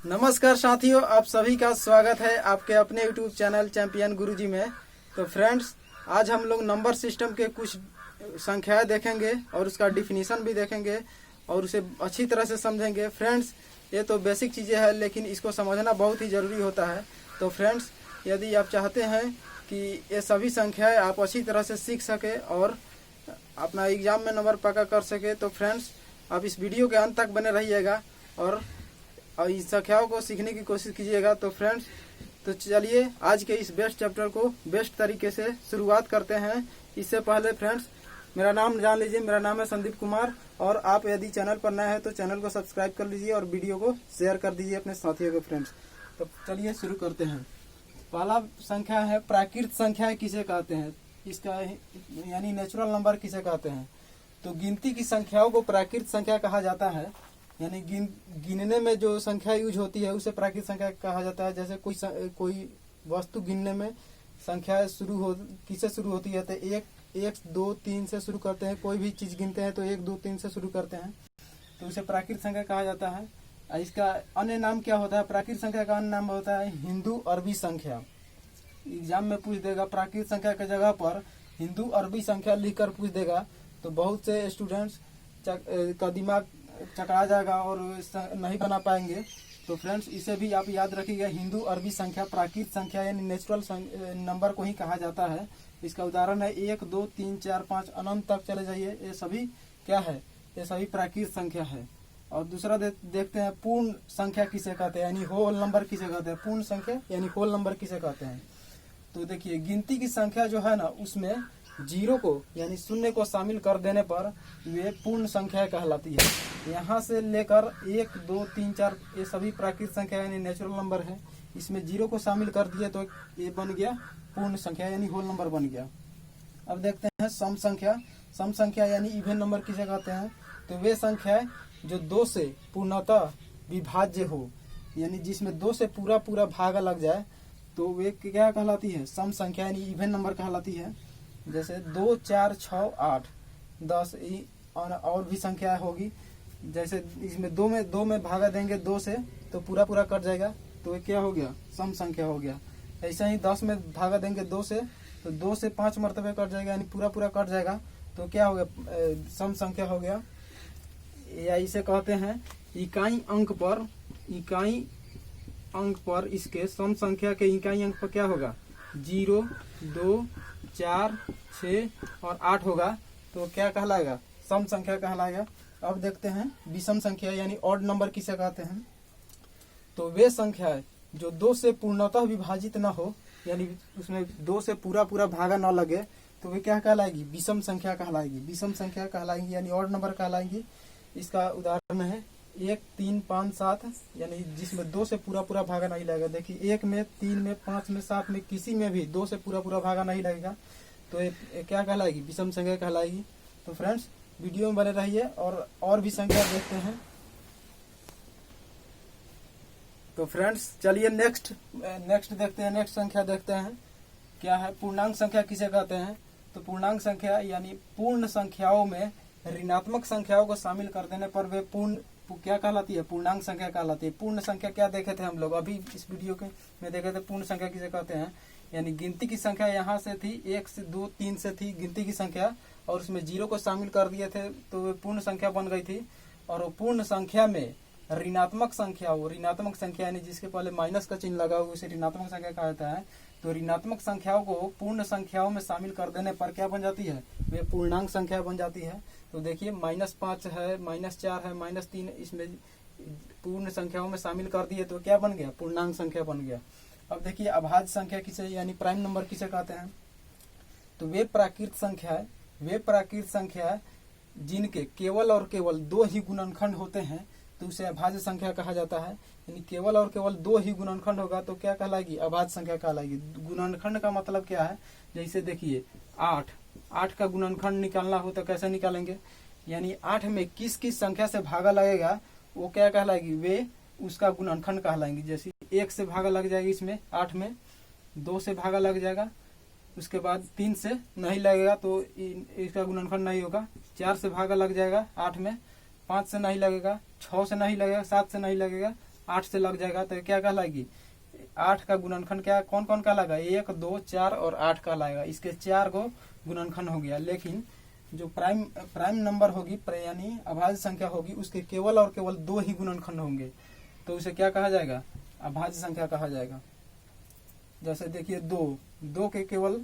नमस्कार साथियों, आप सभी का स्वागत है आपके अपने यूट्यूब चैनल चैंपियन गुरुजी में। तो फ्रेंड्स, आज हम लोग नंबर सिस्टम के कुछ संख्याएं देखेंगे और उसका डिफिनीशन भी देखेंगे और उसे अच्छी तरह से समझेंगे। फ्रेंड्स, ये तो बेसिक चीज़ें हैं लेकिन इसको समझना बहुत ही ज़रूरी होता है। तो फ्रेंड्स, यदि आप चाहते हैं कि ये सभी संख्याएँ आप अच्छी तरह से सीख सके और अपना एग्ज़ाम में नंबर पक्का कर सके, तो फ्रेंड्स आप इस वीडियो के अंत तक बने रहिएगा और इस संख्याओं को सीखने की कोशिश कीजिएगा। तो फ्रेंड्स, तो चलिए आज के इस बेस्ट चैप्टर को बेस्ट तरीके से शुरुआत करते हैं। इससे पहले फ्रेंड्स, मेरा नाम जान लीजिए। मेरा नाम है संदीप कुमार और आप यदि चैनल पर नए हैं तो चैनल को सब्सक्राइब कर लीजिए और वीडियो को शेयर कर दीजिए अपने साथियों को। फ्रेंड्स, तो चलिए शुरू करते हैं। पहला संख्या है प्राकृत संख्या किसे कहते हैं, इसका यानी नेचुरल नंबर किसे कहते हैं। तो गिनती की संख्याओं को प्राकृत संख्या कहा जाता है, यानी गिनने में जो संख्या यूज होती है उसे प्राकृत संख्या कहा जाता है। जैसे कोई वस्तु गिनने में संख्या किससे शुरू होती है, तो एक दो तीन से शुरू करते हैं। कोई भी चीज गिनते हैं तो 1 2 3 से शुरू करते हैं, तो उसे प्राकृत संख्या कहा जाता है। इसका अन्य नाम क्या होता है? प्राकृत संख्या का अन्य नाम होता है हिंदू अरबी संख्या। एग्जाम में पूछ देगा प्राकृत संख्या की जगह पर हिंदू अरबी संख्या लिखकर पूछ देगा, तो बहुत से स्टूडेंट्स का दिमाग चकरा जाएगा और नहीं बना पाएंगे। तो फ्रेंड्स, इसे भी आप याद रखिएगा। हिंदू अरबी संख्या प्राकृत संख्या यानी नेचुरल नंबर को ही कहा जाता है। इसका उदाहरण है 1 2 3 4 5 अनंत तक चले जाइए, ये सभी क्या है? ये सभी प्राकृत संख्या है। और दूसरा देखते हैं पूर्ण संख्या किसे कहते हैं, यानी होल नंबर किसे कहते हैं। पूर्ण संख्या यानी होल नंबर किसे कहते हैं। तो देखिए, गिनती की संख्या जो है ना, उसमें जीरो को यानी शून्य को शामिल कर देने पर वे पूर्ण संख्या कहलाती है। यहाँ से लेकर 1 2 3 4 ये सभी प्राकृत संख्या यानी नेचुरल नंबर है। इसमें जीरो को शामिल कर दिए तो ये बन गया पूर्ण संख्या यानी होल नंबर बन गया। अब देखते हैं सम संख्या। सम संख्या यानी इवन नंबर किसे कहते हैं। तो वे संख्या जो 2 से पूर्णतः विभाज्य हो, यानी जिसमें 2 से पूरा पूरा भागा लग जाए, तो वे क्या कहलाती है? सम संख्या यानी इवन नंबर कहलाती है। जैसे 2 4 6 8 10 और भी संख्या होगी। जैसे इसमें दो में भागा देंगे 2 से तो पूरा पूरा कट जाएगा, तो ये क्या हो गया? सम संख्या हो गया। ऐसा ही 10 में भागा देंगे 2 से तो 2 से 5 मरतबे कट जाएगा, यानी पूरा पूरा कट जाएगा, तो क्या हो गया? सम संख्या हो गया। या इसे कहते हैं इकाई अंक पर इसके सम संख्या के इकाई अंक पर क्या होगा? 0 2 4 6 और 8 होगा, तो क्या कहलाएगा? सम संख्या कहलाएगा। अब देखते हैं विषम संख्या यानी ऑड नंबर किसे कहते हैं। तो वे संख्या जो 2 से पूर्णतः विभाजित न हो, यानी उसमें 2 से पूरा पूरा भागा न लगे, तो वे क्या कहलाएगी? विषम संख्या कहलाएगी। विषम संख्या कहलाएंगी यानी ऑड नंबर कहलाएंगी। इसका उदाहरण है 1 3 5 7, यानी जिसमें 2 से पूरा पूरा भागा नहीं लगेगा। देखिए 1 में 3 में 5 में 7 में किसी में भी 2 से पूरा पूरा भागा नहीं लगेगा, तो ये क्या कहलाएगी? विषम संख्या कहलाएगी। तो फ्रेंड्स, वीडियो में बने रहिए और भी संख्या देखते हैं। तो फ्रेंड्स, चलिए नेक्स्ट देखते हैं। नेक्स्ट संख्या देखते हैं क्या है। पूर्णांक संख्या किसे कहते हैं। तो पूर्णांक संख्या यानी पूर्ण संख्याओं में ऋणात्मक संख्याओं को शामिल कर देने पर वे क्या कहलाती है? पूर्णांक संख्या कहलाती है। पूर्ण संख्या क्या देखे थे हम लोग अभी इस वीडियो के में देखे थे। पूर्ण संख्या किसे कहते हैं, यानी गिनती की संख्या यहाँ से थी 1 से 2 3 से थी गिनती की संख्या, और उसमें 0 को शामिल कर दिए थे तो वे पूर्ण संख्या बन गई थी। और पूर्ण संख्या में ऋणात्मक संख्या यानी जिसके पहले माइनस का चिन्ह लगा हुआ उसे ऋणात्मक संख्या कहा जाता है। तो ऋणात्मक संख्याओं को पूर्ण संख्याओं में शामिल कर देने पर क्या बन जाती है? वे पूर्णांक संख्या बन जाती है। तो देखिए -5 है, -4 है, -3, इसमें पूर्ण संख्याओं में शामिल कर दिए तो क्या बन गया? पूर्णांक संख्या बन गया। अब देखिए अभाज्य संख्या किसे यानी प्राइम नंबर किसे कहते हैं। तो वे प्राकृत संख्या जिनके केवल और केवल 2 ही गुणनखंड होते हैं, तो उसे अभाज्य संख्या कहा जाता है। यानी केवल और केवल 2 ही गुणनखंड होगा तो क्या कहलाएगी? अभाज्य संख्या कहलाएगी। गुणनखंड का मतलब क्या है? जैसे देखिए 8 का गुणनखंड निकालना हो तो कैसे निकालेंगे? यानी 8 में किस किस संख्या से भागा लगेगा वो क्या कहलाएगी? वे उसका गुणनखंड कहलाएंगी। जैसे 1 से भागा लग जाएगी इसमें 8 में, 2 से भागा लग जाएगा, उसके बाद 3 से नहीं लगेगा तो इसका गुणनखंड नहीं होगा। 4 से भागा लग जाएगा 8 में, 5 से नहीं लगेगा, 6 से नहीं लगेगा, 7 से नहीं लगेगा, 8 से लग जाएगा तो क्या कहलाएगी, 8 का गुणनखंड क्या कौन कौन कहलाएगा, 1 2 4 और 8 कहलाएगा। इसके 4 को गुणनखंड हो गया। लेकिन जो प्राइम नंबर होगी यानी अभाज्य संख्या होगी, उसके केवल और केवल 2 ही गुणनखंड होंगे, तो उसे क्या कहा जाएगा, अभाज्य संख्या कहा जाएगा। जैसे देखिए 2 के केवल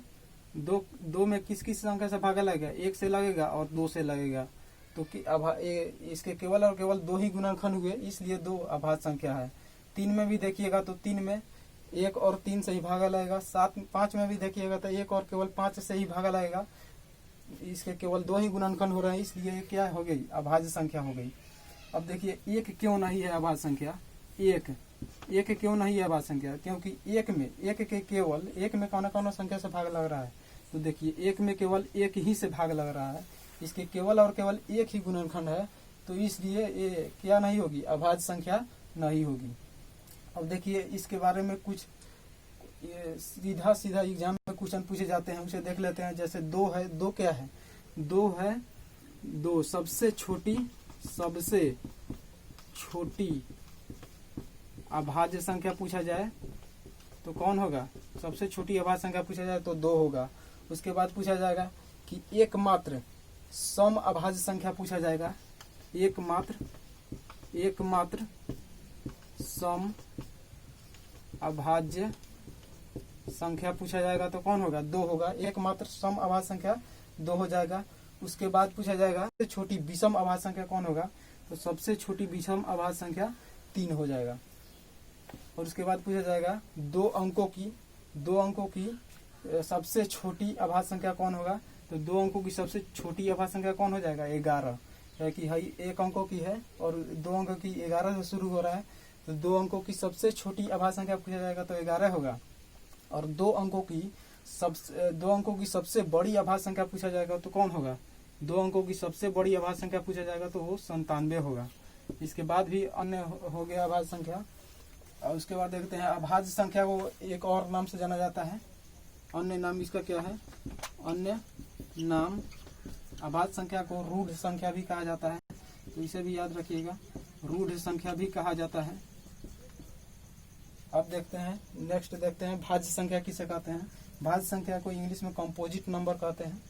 दो में किस किस संख्या से भागा लगेगा, 1 से लगेगा और 2 से लगेगा, तो इसके केवल और केवल 2 ही गुणनखंड हुए, इसलिए 2 अभाज्य संख्या है। 3 में भी देखिएगा तो 3 में 1 और 3 से ही भागा लगेगा। 5 में भी देखिएगा तो 1 और केवल 5 से ही भागा लगेगा, इसके केवल 2 ही गुणनखंड हो रहे हैं, इसलिए ये क्या हो गई, अभाज्य संख्या हो गई। अब देखिए 1 क्यों नहीं है अभाज्य संख्या, एक क्यों नहीं है अभाज्य संख्या, क्योंकि एक में कौन संख्या से भाग लग रहा है, तो देखिए 1 में केवल 1 ही से भाग लग रहा है, इसके केवल और केवल 1 ही गुणनखंड है, तो इसलिए ये क्या नहीं होगी, अभाज्य संख्या नहीं होगी। अब देखिए इसके बारे में कुछ सीधा एग्जाम में क्वेश्चन पूछे जाते हैं, उसे देख लेते हैं। जैसे 2 है, 2 क्या है, 2 सबसे छोटी अभाज्य संख्या पूछा जाए तो कौन होगा, सबसे छोटी अभाज्य संख्या पूछा जाए तो 2 होगा। उसके बाद पूछा जाएगा कि एकमात्र सम अभाज्य संख्या पूछा जाएगा, एकमात्र सम अभाज्य संख्या पूछा जाएगा तो कौन होगा, 2 होगा। एकमात्र सम अभाज्य संख्या 2 हो जाएगा। उसके बाद पूछा जाएगा सबसे छोटी विषम अभाज्य संख्या कौन होगा, तो सबसे छोटी विषम अभाज्य संख्या 3 हो जाएगा। और उसके बाद पूछा जाएगा 2 अंकों की सबसे छोटी अभाज्य संख्या कौन होगा, तो 2 अंकों की सबसे छोटी अभाज्य संख्या कौन हो जाएगा, 11, कि 1 अंकों की है और 2 अंकों की 11 से शुरू हो रहा है, तो 2 अंकों की सबसे छोटी अभाज्य संख्या पूछा जाएगा तो 11 होगा। और 2 अंकों की सबसे बड़ी अभाज्य संख्या पूछा जाएगा तो कौन होगा, 2 अंकों की सबसे बड़ी अभाज्य संख्या पूछा जाएगा तो वो 97 होगा। इसके बाद भी अन्य हो गया अभाज्य संख्या। और उसके बाद देखते हैं अभाज्य संख्या को एक और नाम से जाना जाता है, अन्य नाम इसका क्या है, अन्य नाम अभाज्य संख्या को रूढ़ संख्या भी कहा जाता है, तो इसे भी याद रखिएगा, रूढ़ संख्या भी कहा जाता है। अब देखते हैं नेक्स्ट देखते हैं भाज्य संख्या किसे कहते हैं। भाज्य संख्या को इंग्लिश में कंपोजिट नंबर कहते हैं।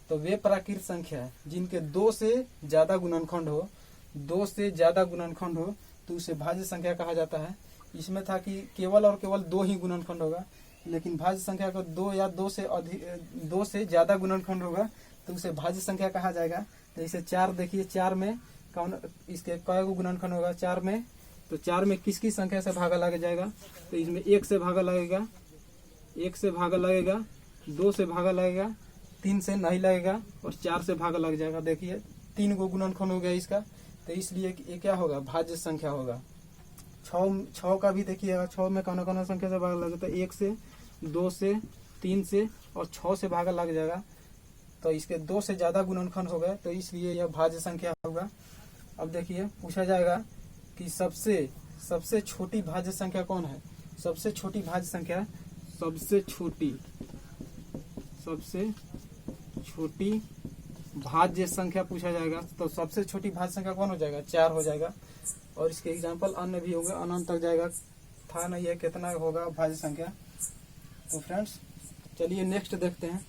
तो वे प्राकृत संख्या है जिनके 2 से ज्यादा गुणनखंड हो, तो उसे भाज्य संख्या कहा जाता है। इसमें था कि केवल और केवल 2 ही गुणनखंड होगा, लेकिन भाज्य संख्या को 2 या 2 से ज्यादा गुणनखंड होगा तो उसे भाज्य संख्या कहा जाएगा। तो इसे 4 देखिए, 4 में कौन इसके कई गो गुणनखंड होगा, 4 में, तो 4 में किस किस संख्या से भागा लग जाएगा, तो इसमें 1 से भागा लगेगा, 2 से भागा लगेगा, 3 से नहीं लगेगा और 4 से भागा लग जाएगा। देखिए 3 गो गुणनखंड हो गया इसका, तो इसलिए ये क्या होगा, भाज्य संख्या होगा। 6 का भी देखिएगा, 6 में कौन संख्या से भागा लगता है, 1 से, 2 से, 3 से और 6 से भागा लग जाएगा, तो इसके 2 से ज्यादा गुणनखंड हो गए, तो इसलिए यह भाज्य संख्या होगा। अब देखिए पूछा जाएगा कि सबसे छोटी भाज्य संख्या कौन है, सबसे छोटी भाज्य संख्या, सबसे छोटी भाज्य संख्या पूछा जाएगा, तो सबसे छोटी भाज्य संख्या कौन हो जाएगा, 4 हो जाएगा। और इसके एग्जाम्पल अन्य भी होगा, अनंत तक जाएगा, था नहीं है कितना होगा भाज्य संख्या। तो फ्रेंड्स चलिए नेक्स्ट देखते हैं।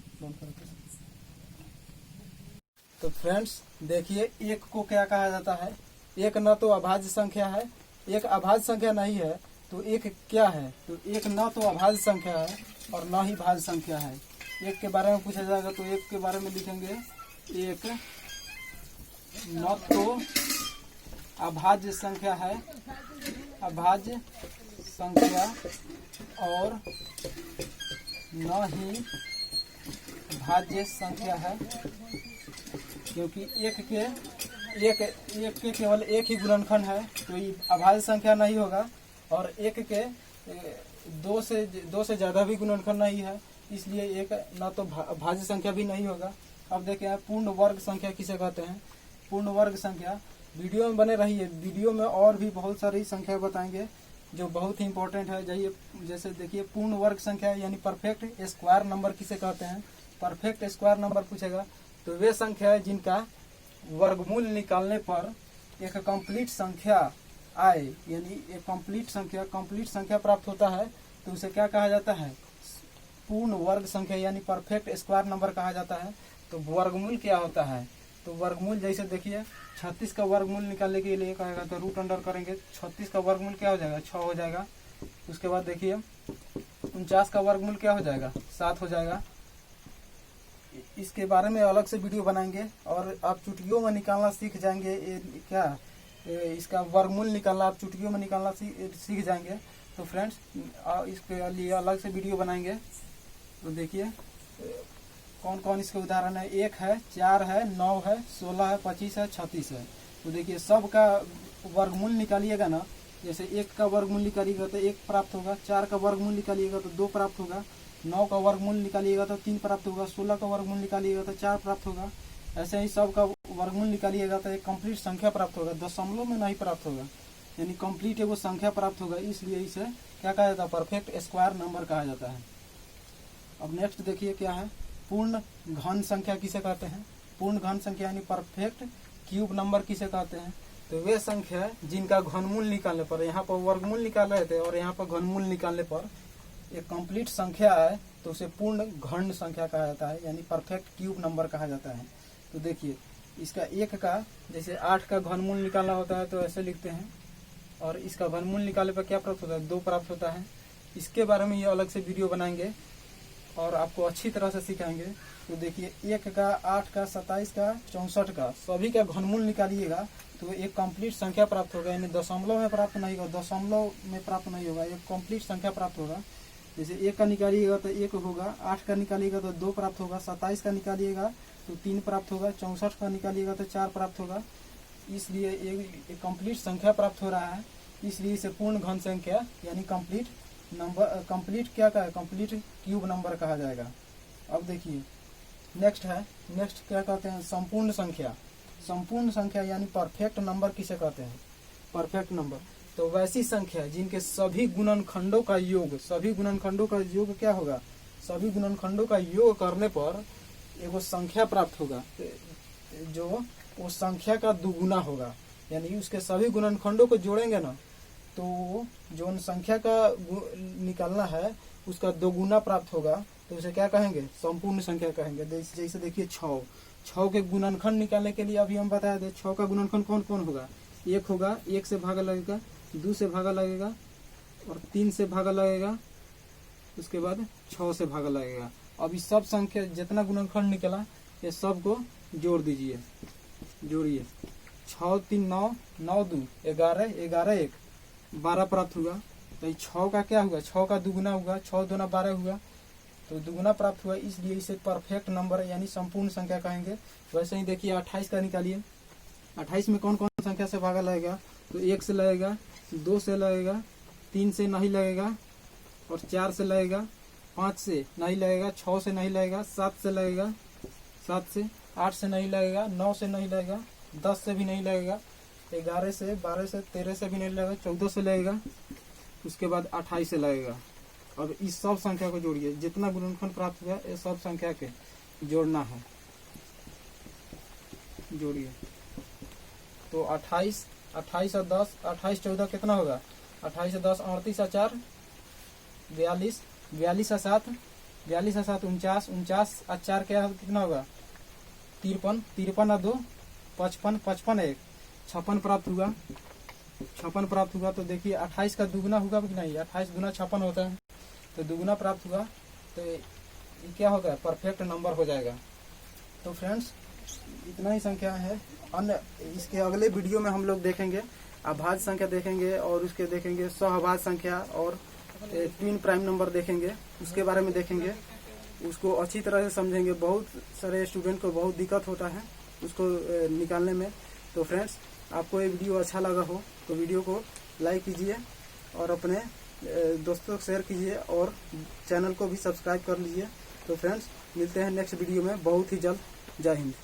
तो फ्रेंड्स देखिए 1 को क्या कहा जाता है, 1 न तो अभाज्य संख्या है, 1 अभाज्य संख्या नहीं है, तो 1 क्या है, तो 1 न तो अभाज्य संख्या है और न ही भाज्य संख्या है। 1 के बारे में पूछा जाएगा तो 1 के बारे में लिखेंगे, 1 न तो अभाज्य संख्या है, अभाज्य संख्या, और न ही भाज्य संख्या है, क्योंकि 1 के केवल 1 ही गुणनखंड है, तो ये अभाज्य संख्या नहीं होगा। और 1 के 2 से ज्यादा भी गुणनखंड नहीं है, इसलिए 1 ना तो भाज्य संख्या भी नहीं होगा। अब देखें पूर्ण वर्ग संख्या किसे कहते हैं। पूर्ण वर्ग संख्या, वीडियो में बने रहिए, वीडियो में और भी बहुत सारी संख्या बताएंगे जो बहुत ही इंपॉर्टेंट है। जैसे देखिए पूर्ण वर्ग संख्या यानी परफेक्ट स्क्वायर नंबर किसे कहते हैं। परफेक्ट स्क्वायर नंबर पूछेगा तो वे संख्या है जिनका वर्गमूल निकालने पर एक कंप्लीट संख्या आए यानी एक कंप्लीट संख्या प्राप्त होता है तो उसे क्या कहा जाता है, पूर्ण वर्ग संख्या यानी परफेक्ट स्क्वायर नंबर कहा जाता है। तो वर्गमूल क्या होता है, तो वर्गमूल जैसे देखिए 36 का वर्गमूल निकालने के लिए कहेगा तो रूट अंडर करेंगे, 36 का वर्गमूल क्या हो जाएगा, 6 हो जाएगा। उसके बाद देखिए 49 का वर्गमूल क्या हो जाएगा, 7 हो जाएगा। इसके बारे में अलग से वीडियो बनाएंगे और आप चुटकियों में निकालना सीख जाएंगे। इसका वर्गमूल निकालना आप चुटकियों में निकालना सीख जाएंगे। तो फ्रेंड्स इसके लिए अलग से वीडियो बनाएंगे। तो देखिए कौन कौन इसके उदाहरण है, 1 है, 4 है, 9 है, 16 है, 25 है, 36 है। तो देखिए सब का वर्गमूल निकालिएगा ना, जैसे 1 का वर्गमूल निकालिएगा तो 1 प्राप्त होगा, 4 का वर्गमूल निकालिएगा तो 2 प्राप्त होगा, 9 का वर्गमूल निकालिएगा तो 3 प्राप्त होगा, 16 का वर्गमूल निकालिएगा तो 4 प्राप्त होगा। ऐसे ही सब का वर्गमूल निकालिएगा तो एक कंप्लीट संख्या प्राप्त होगा, दशमलव में नहीं प्राप्त होगा, यानी कंप्लीट एगो संख्या प्राप्त होगा। इसलिए इसे क्या कहा जाता है, परफेक्ट स्क्वायर नंबर कहा जाता है। अब नेक्स्ट देखिए क्या है, पूर्ण घन संख्या किसे कहते हैं। पूर्ण घन संख्या यानी परफेक्ट क्यूब नंबर किसे कहते हैं, तो वे संख्या जिनका घनमूल निकालने पर, यहाँ पर वर्गमूल निकाल रहे थे और यहाँ पर घनमूल निकालने पर एक कंप्लीट संख्या है तो उसे पूर्ण घन संख्या कहा जाता है, यानी परफेक्ट क्यूब नंबर कहा जाता है। तो देखिए इसका 1 का जैसे 8 का घनमूल निकालना होता है तो ऐसे लिखते हैं, और इसका घनमूल निकालने पर क्या प्राप्त होता है, 2 प्राप्त होता है। इसके बारे में ये अलग से वीडियो बनाएंगे और आपको अच्छी तरह से सिखाएंगे। तो देखिए 1 का, 8 का, 27 का, 64 का सभी का घनमूल निकालिएगा तो एक कंप्लीट संख्या प्राप्त होगा, यानी दशमलव में प्राप्त नहीं होगा, दशमलव में प्राप्त नहीं होगा, एक कंप्लीट संख्या प्राप्त होगा। जैसे 1 का निकालिएगा तो 1 होगा, 8 का निकालिएगा तो 2 प्राप्त होगा, 27 का निकालिएगा तो 3 प्राप्त होगा, 64 का निकालिएगा तो 4 प्राप्त होगा। इसलिए एक कंप्लीट संख्या प्राप्त हो रहा है, इसलिए इसे पूर्ण घन संख्या यानी कंप्लीट नंबर, कंप्लीट क्या कहा है, कंप्लीट क्यूब नंबर कहा जाएगा। अब देखिए नेक्स्ट क्या कहते हैं, संपूर्ण संख्या। संपूर्ण संख्या यानी परफेक्ट नंबर किसे कहते हैं, परफेक्ट नंबर तो वैसी संख्या जिनके सभी गुणनखंडों का योग, सभी गुणनखंडों का योग क्या होगा, सभी गुणनखंडों का योग करने पर एगो संख्या प्राप्त होगा जो वो संख्या का दुगुना होगा, यानी उसके सभी गुणनखंडों को जोड़ेंगे ना तो जो संख्या का निकालना है उसका दोगुना प्राप्त होगा, तो उसे क्या कहेंगे, संपूर्ण संख्या कहेंगे। जैसे देखिए 6 के गुणनखंड निकालने के लिए अभी हम बताया थे, 6 का गुणनखंड कौन कौन होगा, 1 होगा, 1 से भागा लगेगा, 2 से भागा लगेगा और 3 से भागा लगेगा, उसके बाद 6 से भागा लगेगा। अब इस सब संख्या जितना गुणनखंड निकला ये सब को जोड़ दीजिए, जोड़िए 6 3 9, 9 2 11, 11 1 12 प्राप्त हुआ। तो 6 का क्या हुआ, 6 का दुगुना हुआ, 6 दूना 12 हुआ, तो दुगुना प्राप्त हुआ, इसलिए इसे परफेक्ट नंबर यानी संपूर्ण संख्या कहेंगे। वैसे ही देखिए 28 का निकालिए, 28 में कौन कौन संख्या से भागा लगेगा, तो 1 से लगेगा, 2 से लगेगा, 3 से नहीं लगेगा और 4 से लगेगा, 5 से नहीं लगेगा, 6 से नहीं लगेगा, 7 से लगेगा, 7 से 8 से नहीं लगेगा, 9 से नहीं लगेगा, 10 से भी नहीं लगेगा, 11 से 12 से 13 से भी नहीं लगेगा, 14 से लगेगा, उसके बाद 28 से लगेगा। अब इस सब संख्या को जोड़िए, जितना गुणनखंड प्राप्त हुआ ये सब संख्या के जोड़ना है, जोड़िए। तो 28 और 10, 28 14 कितना होगा, 28 और 10 38 और 4 42, 42 और 7 49, 49 और 4 क्या कितना होगा, 53, 53 और 2 55, 55 1 56 प्राप्त हुआ, 56 प्राप्त हुआ। तो देखिए 28 का दुगुना होगा कि नहीं, 28 गुना 56 होता है, तो दुगुना प्राप्त हुआ तो ये क्या होगा, परफेक्ट नंबर हो जाएगा। तो फ्रेंड्स इतना ही संख्या है, अन्य इसके अगले वीडियो में हम लोग देखेंगे अभाज्य संख्या देखेंगे और उसके देखेंगे सहअभाज्य संख्या और ट्विन प्राइम नंबर देखेंगे, उसके बारे में देखेंगे, उसको अच्छी तरह से समझेंगे। बहुत सारे स्टूडेंट को बहुत दिक्कत होता है उसको निकालने में। तो फ्रेंड्स आपको ये वीडियो अच्छा लगा हो तो वीडियो को लाइक कीजिए और अपने दोस्तों को शेयर कीजिए और चैनल को भी सब्सक्राइब कर लीजिए। तो फ्रेंड्स मिलते हैं नेक्स्ट वीडियो में बहुत ही जल्द। जय हिंद।